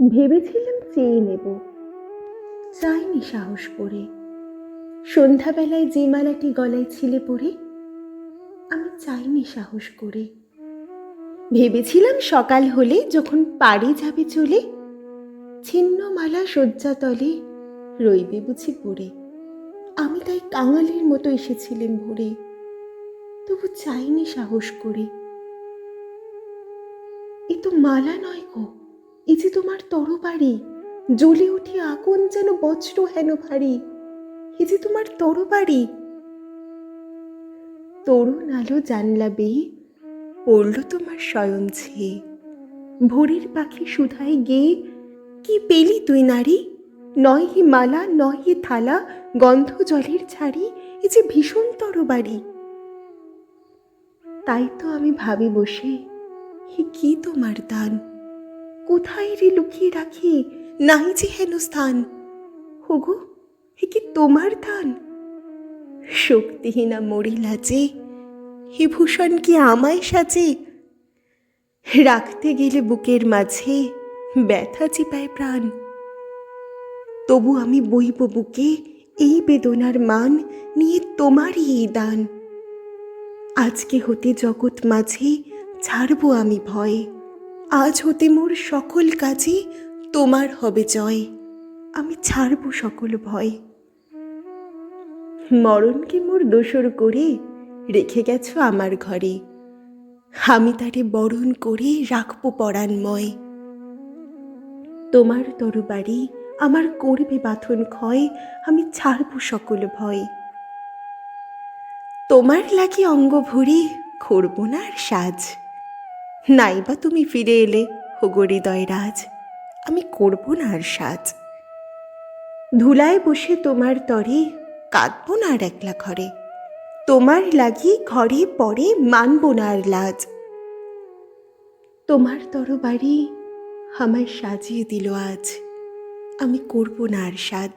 ভেবেছিলাম চেয়ে নেব, চাইনি সাহস করে। সন্ধ্যাবেলায় যে মালাটি গলায় ছিলে পড়ে, আমি চাইনি সাহস করে। ভেবেছিলাম সকাল হলে যখন পাড়ে যাবে চলে, ছিন্ন মালা শয্যা তলে রইবে বুঝি পড়ে। আমি তাই কাঙালির মতো এসেছিলাম ভোরে, তবু চাইনি সাহস করে। এ তো মালা নয় গো, এ যে তোমার তরবারি, জ্বলে উঠে আগুন যেন বজ্র হেন ভারী। এ যে তোমার তরবারি। তরুণ আলো জানলা বেয়ে পড়ল তোমার শয়ন ছেয়ে। ভোরের পাখি সুধায় গেয়ে কি পেলি তুই নারী? নয় হে মালা, নয় হে থালা, গন্ধ জলের ছাড়ি, এ যে ভীষণ তরবারি। তাই তো আমি ভাবি বসে, হে কি তোমার দান? কোথায় রে লুকিয়ে রাখি নাই যে হেন স্থান? হোগো, হে কি তোমার দান? শক্তিহীনা মরি লাজে, হে ভূষণ কি আমায় সাজে? রাখতে গেলে বুকের মাঝে ব্যথা চিপায় প্রাণ। তবু আমি বইব বুকে এই বেদনার মান, নিয়ে তোমারই এই দান। আজকে হতে জগৎ মাঝে ছাড়বো আমি ভয়, আজ হতে মোর সকল কাজে তোমার হবে জয়। আমি ছাড়বো সকল ভয়। মরণকে মোর দোসর করে রেখে গেছো আমার ঘরে, আমি তারে বরণ করে রাখবো পরাণময়। তোমার তরবারি আমার করবে বাঁধন ক্ষয়, আমি ছাড়বো সকল ভয়। তোমার লাগি অঙ্গ ভরে করব না আর সাজ, নাইবা তুমি ফিরে এলে হোগো হৃদয় রাজ, আমি করব না আর সাজ। ধুলায় বসে তোমার তরে কাঁদবো না আর একলা ঘরে, তোমার লাগি ঘরে পরে মানব না আর লাজ। তোমার তরবারি আমায় সাজিয়ে দিল আজ, আমি করব না আর সাজ।